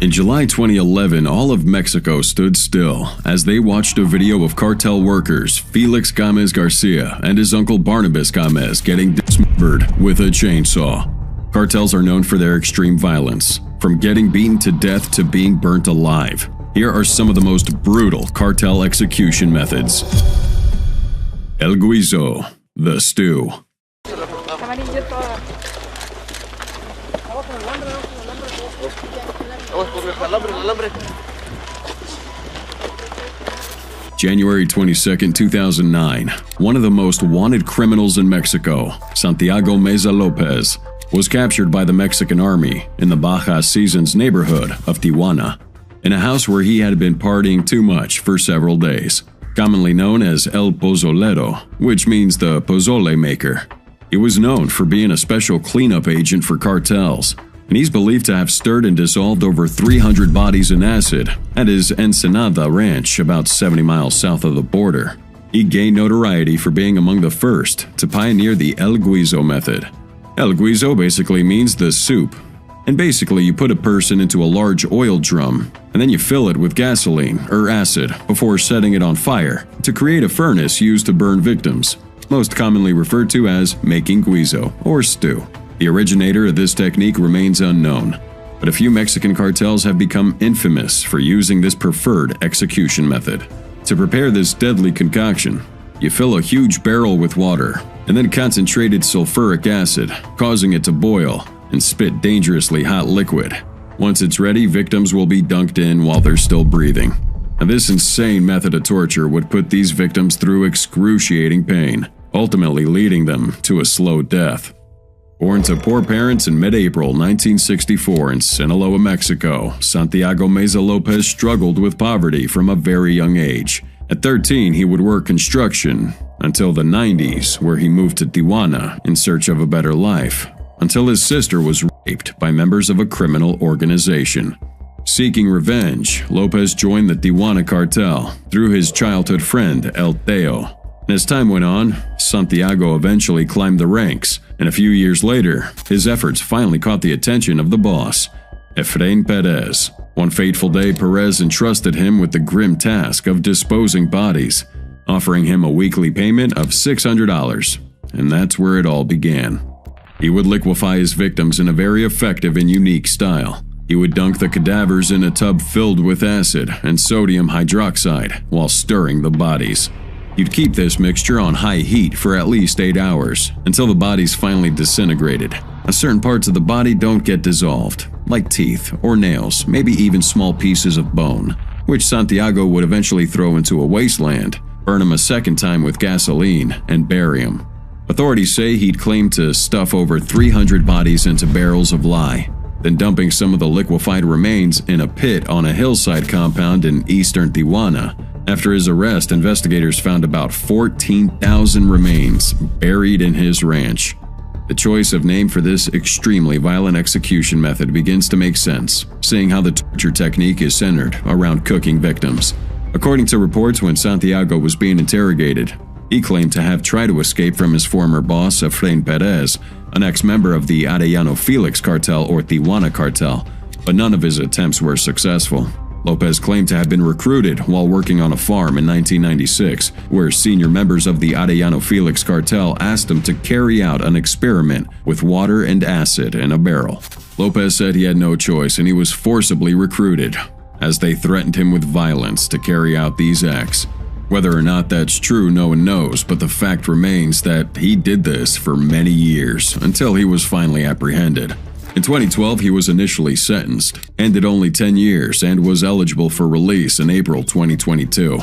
In July 2011, all of Mexico stood still as they watched a video of cartel workers Felix Gomez Garcia and his uncle Barnabas Gomez getting dismembered with a chainsaw. Cartels are known for their extreme violence, from getting beaten to death to being burnt alive. Here are some of the most brutal cartel execution methods. El Guiso, the stew. January 22, 2009, one of the most wanted criminals in Mexico, Santiago Meza Lopez, was captured by the Mexican army in the Baja Seasons neighborhood of Tijuana, in a house where he had been partying too much for several days, commonly known as El Pozolero, which means the pozole maker. He was known for being a special cleanup agent for cartels, and he's believed to have stirred and dissolved over 300 bodies in acid at his Ensenada ranch about 70 miles south of the border. He gained notoriety for being among the first to pioneer the El Guiso method. El Guiso basically means the soup, and basically you put a person into a large oil drum and then you fill it with gasoline or acid before setting it on fire to create a furnace used to burn victims, most commonly referred to as making guiso or stew. The originator of this technique remains unknown, but a few Mexican cartels have become infamous for using this preferred execution method. To prepare this deadly concoction, you fill a huge barrel with water and then concentrated sulfuric acid, causing it to boil and spit dangerously hot liquid. Once it's ready, victims will be dunked in while they're still breathing. And this insane method of torture would put these victims through excruciating pain, ultimately leading them to a slow death. Born to poor parents in mid-April 1964 in Sinaloa, Mexico, Santiago Meza Lopez struggled with poverty from a very young age. At 13, he would work construction until the 90s, where he moved to Tijuana in search of a better life, until his sister was raped by members of a criminal organization. Seeking revenge, Lopez joined the Tijuana cartel through his childhood friend El Teo. As time went on, Santiago eventually climbed the ranks, and a few years later, his efforts finally caught the attention of the boss, Efrain Perez. One fateful day, Perez entrusted him with the grim task of disposing bodies, offering him a weekly payment of $600, and that's where it all began. He would liquefy his victims in a very effective and unique style. He would dunk the cadavers in a tub filled with acid and sodium hydroxide while stirring the bodies. You'd keep this mixture on high heat for at least 8 hours, until the bodies finally disintegrated. Certain parts of the body don't get dissolved, like teeth or nails, maybe even small pieces of bone, which Santiago would eventually throw into a wasteland, burn them a second time with gasoline, and bury them. Authorities say he'd claimed to stuff over 300 bodies into barrels of lye, then dumping some of the liquefied remains in a pit on a hillside compound in eastern Tijuana. After his arrest, investigators found about 14,000 remains buried in his ranch. The choice of name for this extremely violent execution method begins to make sense, seeing how the torture technique is centered around cooking victims. According to reports, when Santiago was being interrogated, he claimed to have tried to escape from his former boss, Efrain Perez, an ex-member of the Arellano Felix cartel or Tijuana cartel, but none of his attempts were successful. Lopez claimed to have been recruited while working on a farm in 1996, where senior members of the Arellano Felix cartel asked him to carry out an experiment with water and acid in a barrel. Lopez said he had no choice and he was forcibly recruited, as they threatened him with violence to carry out these acts. Whether or not that's true, no one knows, but the fact remains that he did this for many years until he was finally apprehended. In 2012, he was initially sentenced, ended only 10 years, and was eligible for release in April 2022,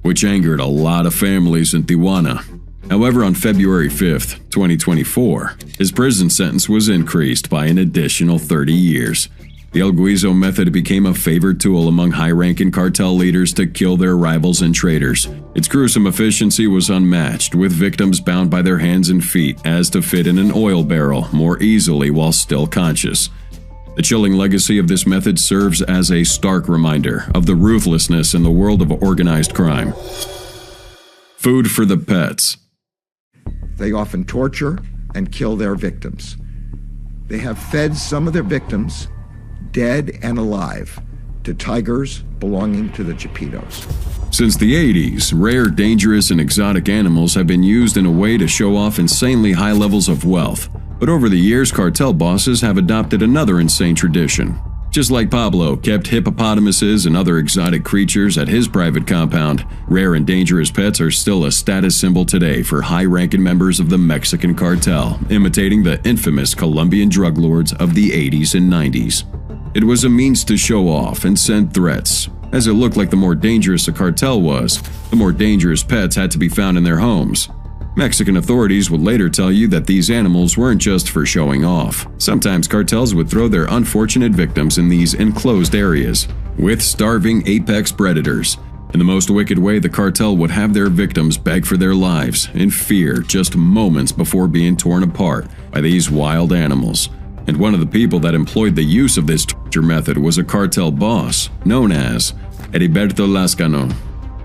which angered a lot of families in Tijuana. However, on February 5, 2024, his prison sentence was increased by an additional 30 years. The El Guiso method became a favored tool among high-ranking cartel leaders to kill their rivals and traitors. Its gruesome efficiency was unmatched, with victims bound by their hands and feet as to fit in an oil barrel more easily while still conscious. The chilling legacy of this method serves as a stark reminder of the ruthlessness in the world of organized crime. Food for the pets. They often torture and kill their victims. They have fed some of their victims dead and alive, to tigers belonging to the Chapitos. Since the 80s, rare, dangerous, and exotic animals have been used in a way to show off insanely high levels of wealth. But over the years, cartel bosses have adopted another insane tradition. Just like Pablo kept hippopotamuses and other exotic creatures at his private compound, rare and dangerous pets are still a status symbol today for high-ranking members of the Mexican cartel, imitating the infamous Colombian drug lords of the 80s and 90s. It was a means to show off and send threats, as it looked like the more dangerous a cartel was, the more dangerous pets had to be found in their homes. Mexican authorities would later tell you that these animals weren't just for showing off. Sometimes cartels would throw their unfortunate victims in these enclosed areas, with starving apex predators. In the most wicked way, the cartel would have their victims beg for their lives in fear just moments before being torn apart by these wild animals. And one of the people that employed the use of this torture method was a cartel boss known as Heriberto Lascano.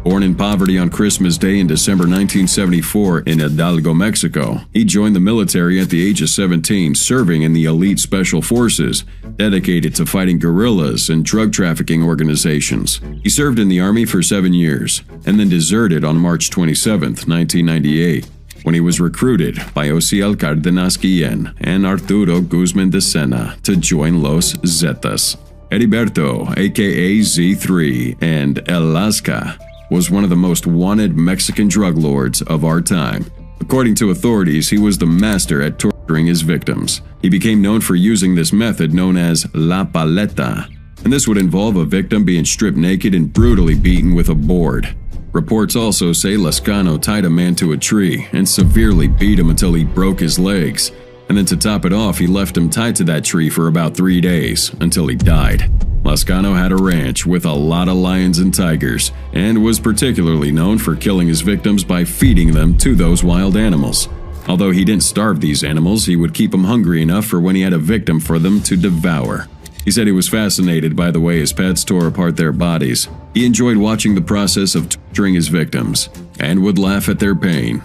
Born in poverty on Christmas Day in December 1974 in Hidalgo, Mexico, he joined the military at the age of 17, serving in the elite special forces, dedicated to fighting guerrillas and drug trafficking organizations. He served in the army for 7 years, and then deserted on March 27, 1998, when he was recruited by Ociel Cárdenas Guillén and Arturo Guzmán de Sena to join Los Zetas. Heriberto, aka Z3, and El Lasca, was one of the most wanted Mexican drug lords of our time. According to authorities, he was the master at torturing his victims. He became known for using this method known as La Paleta, and this would involve a victim being stripped naked and brutally beaten with a board. Reports also say Lascano tied a man to a tree and severely beat him until he broke his legs, and then to top it off, he left him tied to that tree for about 3 days, until he died. Lascano had a ranch with a lot of lions and tigers, and was particularly known for killing his victims by feeding them to those wild animals. Although he didn't starve these animals, he would keep them hungry enough for when he had a victim for them to devour. He said he was fascinated by the way his pets tore apart their bodies. He enjoyed watching the process of torturing his victims, and would laugh at their pain.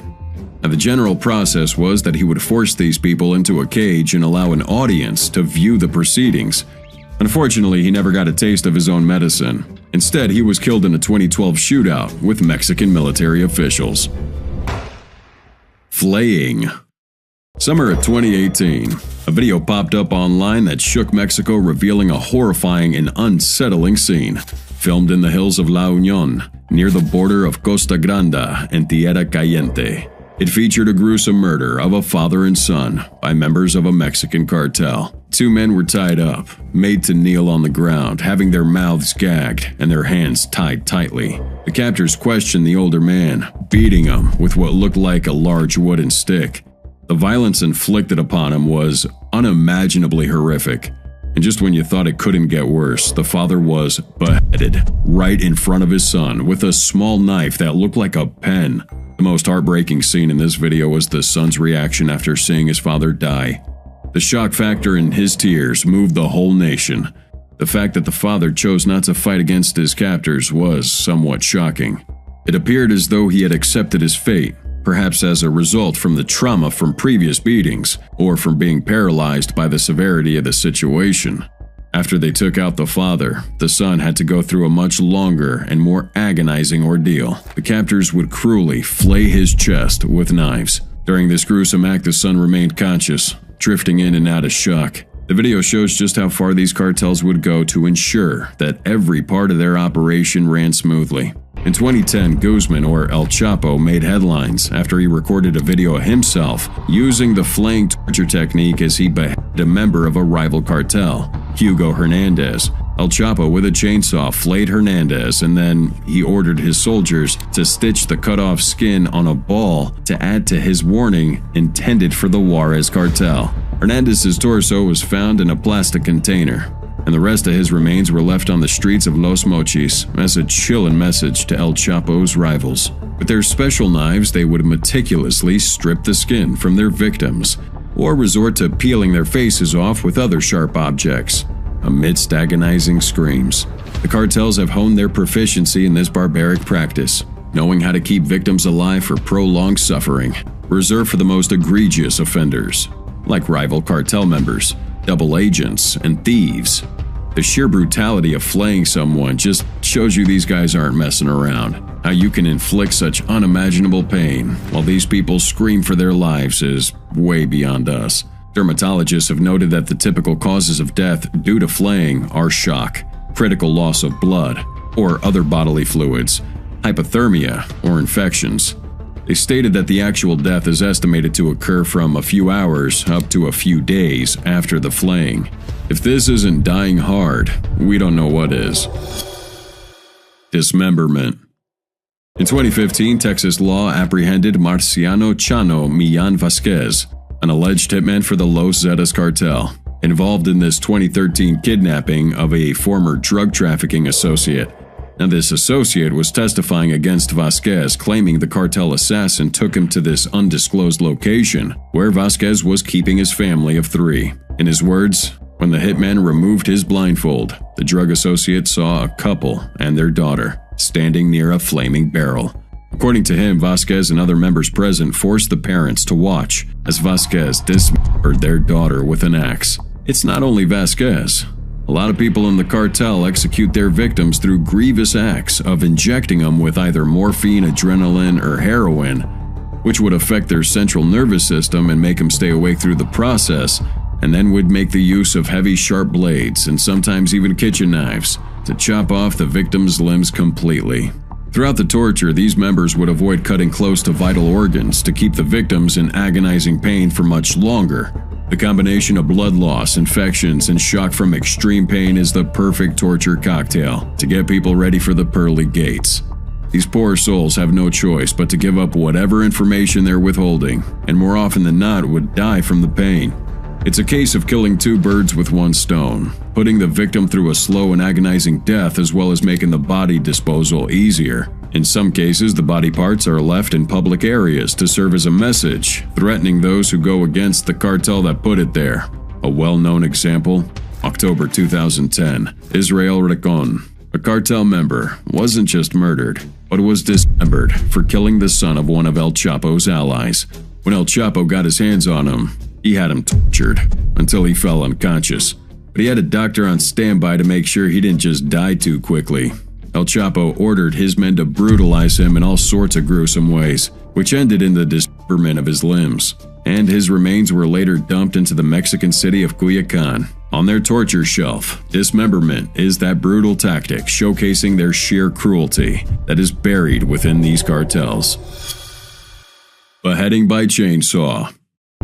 Now, the general process was that he would force these people into a cage and allow an audience to view the proceedings. Unfortunately, he never got a taste of his own medicine. Instead, he was killed in a 2012 shootout with Mexican military officials. Flaying. Summer of 2018, a video popped up online that shook Mexico, revealing a horrifying and unsettling scene. Filmed in the hills of La Unión, near the border of Costa Grande and Tierra Caliente. It featured a gruesome murder of a father and son by members of a Mexican cartel. 2 men were tied up, made to kneel on the ground, having their mouths gagged and their hands tied tightly. The captors questioned the older man, beating him with what looked like a large wooden stick. The violence inflicted upon him was unimaginably horrific. And just when you thought it couldn't get worse, the father was beheaded right in front of his son with a small knife that looked like a pen. The most heartbreaking scene in this video was the son's reaction after seeing his father die. The shock factor in his tears moved the whole nation. The fact that the father chose not to fight against his captors was somewhat shocking. It appeared as though he had accepted his fate, perhaps as a result from the trauma from previous beatings, or from being paralyzed by the severity of the situation. After they took out the father, the son had to go through a much longer and more agonizing ordeal. The captors would cruelly flay his chest with knives. During this gruesome act, the son remained conscious, drifting in and out of shock. The video shows just how far these cartels would go to ensure that every part of their operation ran smoothly. In 2010, Guzman, or El Chapo, made headlines after he recorded a video of himself using the flaying torture technique as he beheaded a member of a rival cartel, Hugo Hernandez. El Chapo, with a chainsaw, flayed Hernandez, and then he ordered his soldiers to stitch the cut-off skin on a ball to add to his warning intended for the Juarez cartel. Hernandez's torso was found in a plastic container, and the rest of his remains were left on the streets of Los Mochis as a chilling message to El Chapo's rivals. With their special knives, they would meticulously strip the skin from their victims, or resort to peeling their faces off with other sharp objects. Amidst agonizing screams, the cartels have honed their proficiency in this barbaric practice, knowing how to keep victims alive for prolonged suffering, reserved for the most egregious offenders, like rival cartel members, double agents, and thieves. The sheer brutality of flaying someone just shows you these guys aren't messing around. How you can inflict such unimaginable pain while these people scream for their lives is way beyond us. Dermatologists have noted that the typical causes of death due to flaying are shock, critical loss of blood, or other bodily fluids, hypothermia, or infections. They stated that the actual death is estimated to occur from a few hours up to a few days after the flaying. If this isn't dying hard, we don't know what is. Dismemberment. In 2015, Texas law apprehended Marciano Chano Millan Vasquez, an alleged hitman for the Los Zetas cartel, involved in this 2013 kidnapping of a former drug trafficking associate. Now, this associate was testifying against Vasquez, claiming the cartel assassin took him to this undisclosed location, where Vasquez was keeping his family of 3. In his words, when the hitman removed his blindfold, the drug associate saw a couple and their daughter standing near a flaming barrel. According to him, Vasquez and other members present forced the parents to watch as Vasquez dismembered their daughter with an axe. It's not only Vasquez. A lot of people in the cartel execute their victims through grievous acts of injecting them with either morphine, adrenaline, or heroin, which would affect their central nervous system and make them stay awake through the process, and then would make the use of heavy, sharp blades and sometimes even kitchen knives to chop off the victim's limbs completely. Throughout the torture, these members would avoid cutting close to vital organs to keep the victims in agonizing pain for much longer. The combination of blood loss, infections, and shock from extreme pain is the perfect torture cocktail to get people ready for the pearly gates. These poor souls have no choice but to give up whatever information they're withholding, and more often than not would die from the pain. It's a case of killing 2 birds with 1 stone, putting the victim through a slow and agonizing death as well as making the body disposal easier. In some cases, the body parts are left in public areas to serve as a message, threatening those who go against the cartel that put it there. A well-known example, October 2010, Israel Ricon, a cartel member, wasn't just murdered, but was dismembered for killing the son of one of El Chapo's allies. When El Chapo got his hands on him, he had him tortured until he fell unconscious, but he had a doctor on standby to make sure he didn't just die too quickly. El Chapo ordered his men to brutalize him in all sorts of gruesome ways, which ended in the dismemberment of his limbs, and his remains were later dumped into the Mexican city of Culiacan. On their torture shelf, dismemberment is that brutal tactic showcasing their sheer cruelty that is buried within these cartels. Beheading by chainsaw.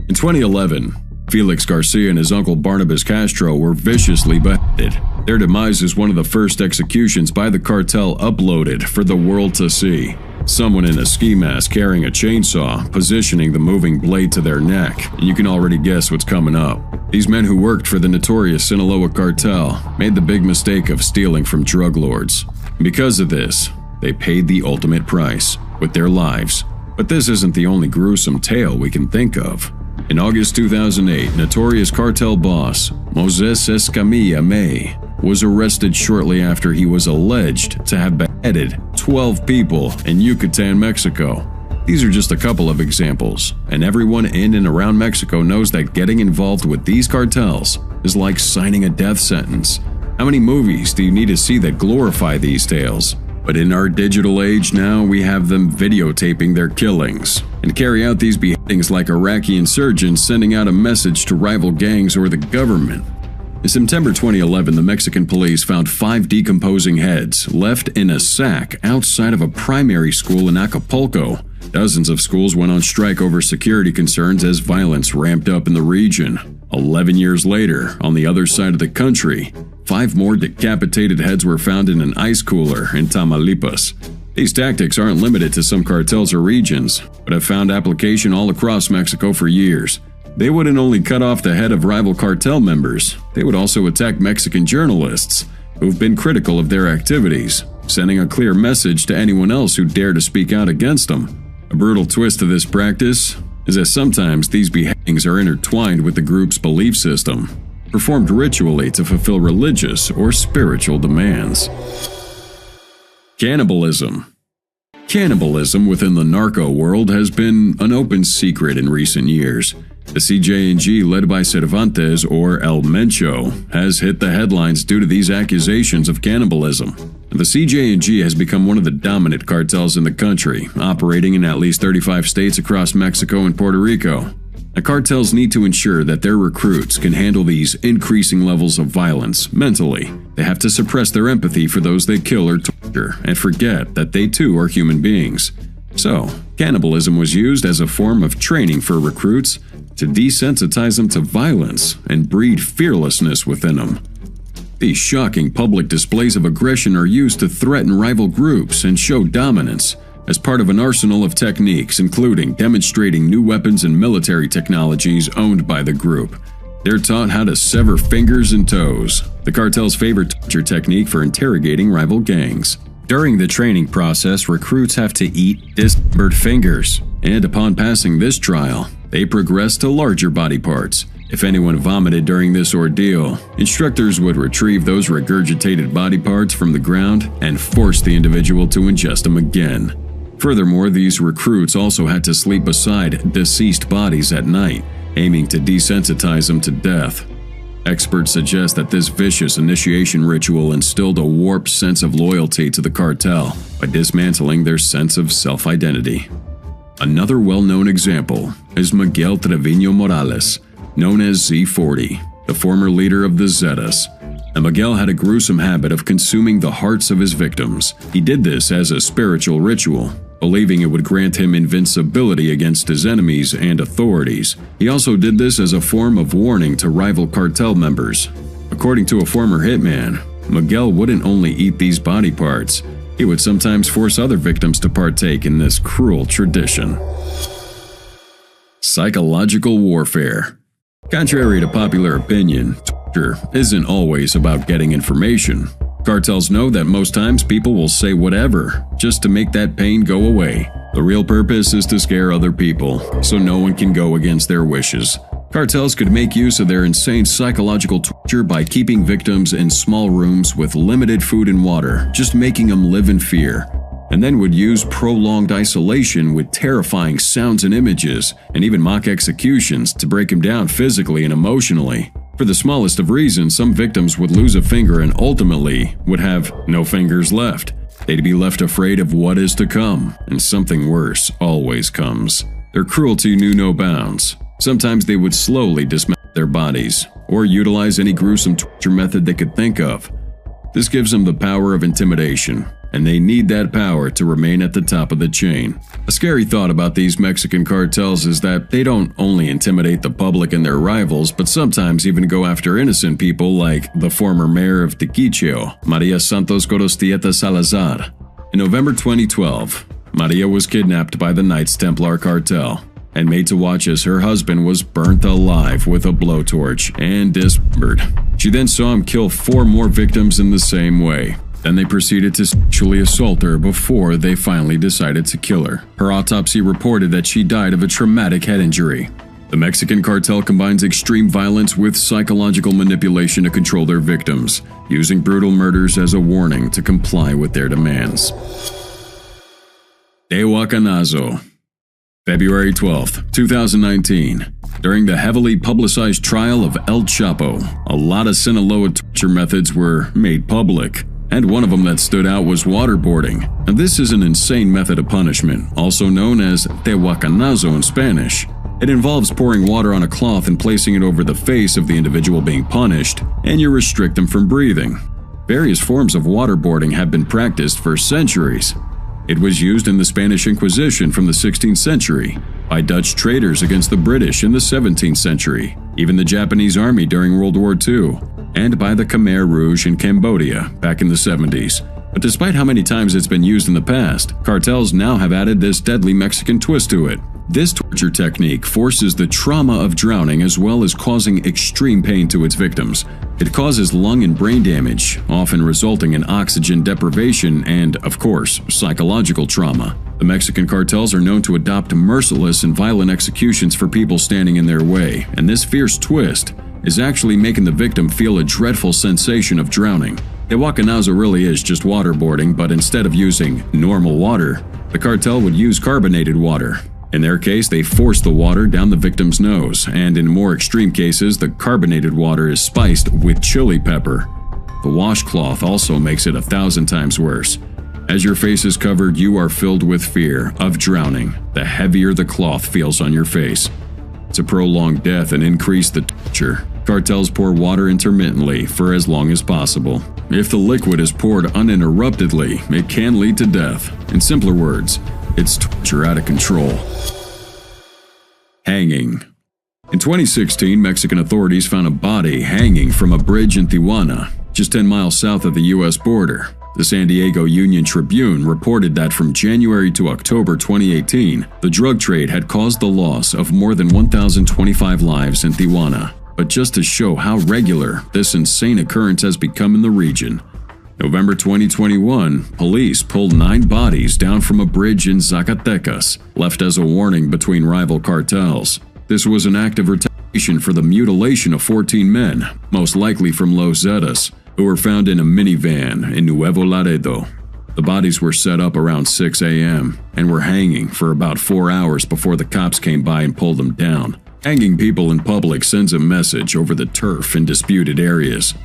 In 2011, Felix Garcia and his uncle Barnabas Castro were viciously beheaded. Their demise is one of the first executions by the cartel uploaded for the world to see. Someone in a ski mask carrying a chainsaw, positioning the moving blade to their neck, and you can already guess what's coming up. These men who worked for the notorious Sinaloa cartel made the big mistake of stealing from drug lords. Because of this, they paid the ultimate price with their lives. But this isn't the only gruesome tale we can think of. In August 2008, notorious cartel boss Moses Escamilla May was arrested shortly after he was alleged to have beheaded 12 people in Yucatan, Mexico. These are just a couple of examples, and everyone in and around Mexico knows that getting involved with these cartels is like signing a death sentence. How many movies do you need to see that glorify these tales? But in our digital age now, we have them videotaping their killings and carry out these beheadings like Iraqi insurgents sending out a message to rival gangs or the government. In September 2011, the Mexican police found 5 decomposing heads left in a sack outside of a primary school in Acapulco. Dozens of schools went on strike over security concerns as violence ramped up in the region. 11 years later, on the other side of the country, 5 more decapitated heads were found in an ice cooler in Tamaulipas. These tactics aren't limited to some cartels or regions, but have found application all across Mexico for years. They wouldn't only cut off the head of rival cartel members, they would also attack Mexican journalists who've been critical of their activities, sending a clear message to anyone else who dare to speak out against them. A brutal twist to this practice is that sometimes these beheadings are intertwined with the group's belief system, performed ritually to fulfill religious or spiritual demands. Cannibalism. Cannibalism within the narco world has been an open secret in recent years. The CJ&G, led by Cervantes or El Mencho, has hit the headlines due to these accusations of cannibalism. The CJ&G has become one of the dominant cartels in the country, operating in at least 35 states across Mexico and Puerto Rico. The cartels need to ensure that their recruits can handle these increasing levels of violence mentally. They have to suppress their empathy for those they kill or torture and forget that they too are human beings. So, cannibalism was used as a form of training for recruits to desensitize them to violence and breed fearlessness within them. These shocking public displays of aggression are used to threaten rival groups and show dominance as part of an arsenal of techniques, including demonstrating new weapons and military technologies owned by the group. They're taught how to sever fingers and toes, the cartel's favorite torture technique for interrogating rival gangs. During the training process, recruits have to eat dismembered fingers, and upon passing this trial, they progress to larger body parts. If anyone vomited during this ordeal, instructors would retrieve those regurgitated body parts from the ground and force the individual to ingest them again. Furthermore, these recruits also had to sleep beside deceased bodies at night, aiming to desensitize them to death. Experts suggest that this vicious initiation ritual instilled a warped sense of loyalty to the cartel by dismantling their sense of self-identity. Another well-known example is Miguel Trevino Morales, known as Z40, the former leader of the Zetas. And Miguel had a gruesome habit of consuming the hearts of his victims. He did this as a spiritual ritual, believing it would grant him invincibility against his enemies and authorities. He also did this as a form of warning to rival cartel members. According to a former hitman, Miguel wouldn't only eat these body parts, he would sometimes force other victims to partake in this cruel tradition. Psychological warfare. Contrary to popular opinion, torture isn't always about getting information. Cartels know that most times people will say whatever just to make that pain go away. The real purpose is to scare other people, so no one can go against their wishes. Cartels could make use of their insane psychological torture by keeping victims in small rooms with limited food and water, just making them live in fear, and then would use prolonged isolation with terrifying sounds and images, and even mock executions to break them down physically and emotionally. For the smallest of reasons, some victims would lose a finger and ultimately would have no fingers left. They'd be left afraid of what is to come, and something worse always comes. Their cruelty knew no bounds. Sometimes they would slowly dismember their bodies, or utilize any gruesome torture method they could think of. This gives them the power of intimidation, and they need that power to remain at the top of the chain. A scary thought about these Mexican cartels is that they don't only intimidate the public and their rivals, but sometimes even go after innocent people like the former mayor of Tequicheo, Maria Santos Gorostieta Salazar. In November 2012, Maria was kidnapped by the Knights Templar cartel and made to watch as her husband was burnt alive with a blowtorch and dismembered. She then saw him kill 4 more victims in the same way. Then they proceeded to sexually assault her before they finally decided to kill her. Her autopsy reported that she died of a traumatic head injury. The Mexican cartel combines extreme violence with psychological manipulation to control their victims, using brutal murders as a warning to comply with their demands. Tehuacanazo. February 12, 2019. During the heavily publicized trial of El Chapo, a lot of Sinaloa torture methods were made public, and one of them that stood out was waterboarding. And this is an insane method of punishment, also known as tehuacanazo in Spanish. It involves pouring water on a cloth and placing it over the face of the individual being punished, and you restrict them from breathing. Various forms of waterboarding have been practiced for centuries. It was used in the Spanish Inquisition from the 16th century, by Dutch traders against the British in the 17th century, even the Japanese army during World War II, and by the Khmer Rouge in Cambodia back in the 70s. But despite how many times it's been used in the past, cartels now have added this deadly Mexican twist to it. This torture technique forces the trauma of drowning as well as causing extreme pain to its victims. It causes lung and brain damage, often resulting in oxygen deprivation and, of course, psychological trauma. The Mexican cartels are known to adopt merciless and violent executions for people standing in their way, and this fierce twist is actually making the victim feel a dreadful sensation of drowning. Tehuacanazo really is just waterboarding, but instead of using normal water, the cartel would use carbonated water. In their case, they force the water down the victim's nose, and in more extreme cases, the carbonated water is spiced with chili pepper. The washcloth also makes it 1,000 times worse. As your face is covered, you are filled with fear of drowning, the heavier the cloth feels on your face. To prolong death and increase the torture, cartels pour water intermittently for as long as possible. If the liquid is poured uninterruptedly, it can lead to death. In simpler words, it's torture out of control. Hanging. In 2016, Mexican authorities found a body hanging from a bridge in Tijuana, just 10 miles south of the U.S. border. The San Diego Union Tribune reported that from January to October 2018, the drug trade had caused the loss of more than 1,025 lives in Tijuana. But just to show how regular this insane occurrence has become in the region, November 2021, police pulled 9 bodies down from a bridge in Zacatecas, left as a warning between rival cartels. This was an act of retaliation for the mutilation of 14 men, most likely from Los Zetas, who were found in a minivan in Nuevo Laredo. The bodies were set up around 6 a.m. and were hanging for about 4 hours before the cops came by and pulled them down. Hanging people in public sends a message over the turf in disputed areas.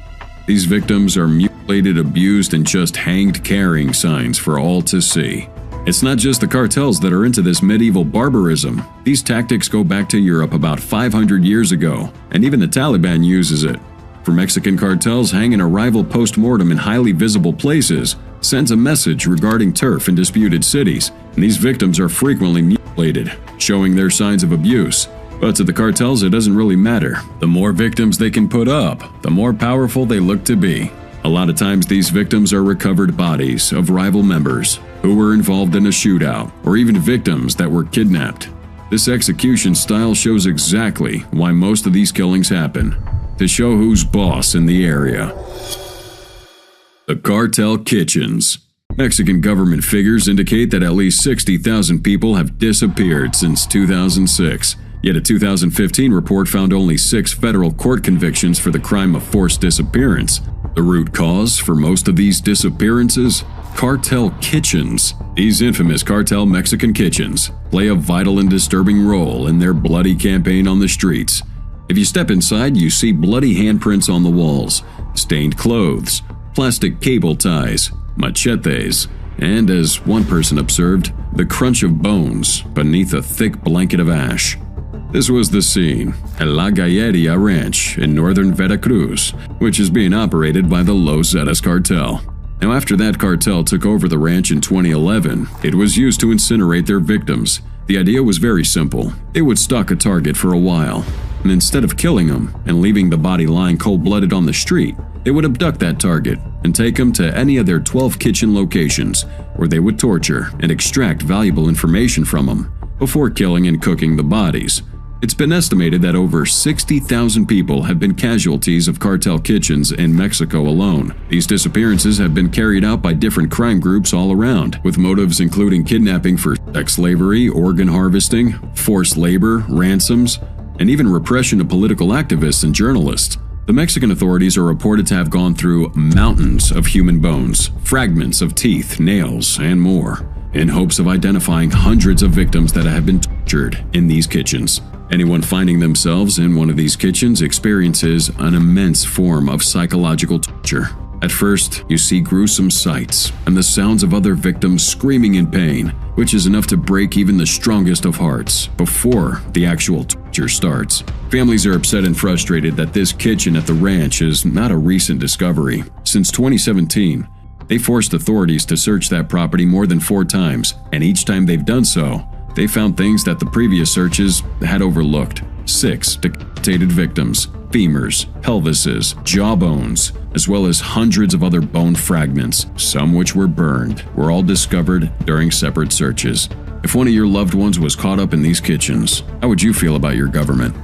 These victims are mutilated, abused, and just hanged carrying signs for all to see. It's not just the cartels that are into this medieval barbarism. These tactics go back to Europe about 500 years ago, and even the Taliban uses it. For Mexican cartels, hanging a rival post-mortem in highly visible places sends a message regarding turf in disputed cities, and these victims are frequently mutilated, showing their signs of abuse. But to the cartels, it doesn't really matter. The more victims they can put up, the more powerful they look to be. A lot of times these victims are recovered bodies of rival members who were involved in a shootout, or even victims that were kidnapped. This execution style shows exactly why most of these killings happen. To show who's boss in the area. The cartel kitchens. Mexican government figures indicate that at least 60,000 people have disappeared since 2006. Yet a 2015 report found only 6 federal court convictions for the crime of forced disappearance. The root cause for most of these disappearances? Cartel kitchens. These infamous cartel Mexican kitchens play a vital and disturbing role in their bloody campaign on the streets. If you step inside, you see bloody handprints on the walls, stained clothes, plastic cable ties, machetes, and, as one person observed, the crunch of bones beneath a thick blanket of ash. This was the scene at La Galleria Ranch in northern Veracruz, which is being operated by the Los Zetas cartel. Now, after that cartel took over the ranch in 2011, it was used to incinerate their victims. The idea was very simple. They would stalk a target for a while, and instead of killing him and leaving the body lying cold-blooded on the street, they would abduct that target and take him to any of their 12 kitchen locations, where they would torture and extract valuable information from him before killing and cooking the bodies. It's been estimated that over 60,000 people have been casualties of cartel kitchens in Mexico alone. These disappearances have been carried out by different crime groups all around, with motives including kidnapping for sex slavery, organ harvesting, forced labor, ransoms, and even repression of political activists and journalists. The Mexican authorities are reported to have gone through mountains of human bones, fragments of teeth, nails, and more, in hopes of identifying hundreds of victims that have been tortured in these kitchens. Anyone finding themselves in one of these kitchens experiences an immense form of psychological torture. At first, you see gruesome sights and the sounds of other victims screaming in pain, which is enough to break even the strongest of hearts before the actual torture starts. Families are upset and frustrated that this kitchen at the ranch is not a recent discovery. Since 2017, they forced authorities to search that property more than 4 times, and each time they've done so, they found things that the previous searches had overlooked. 6 decapitated victims, femurs, pelvises, jawbones, as well as hundreds of other bone fragments, some which were burned, were all discovered during separate searches. If one of your loved ones was caught up in these kitchens, how would you feel about your government?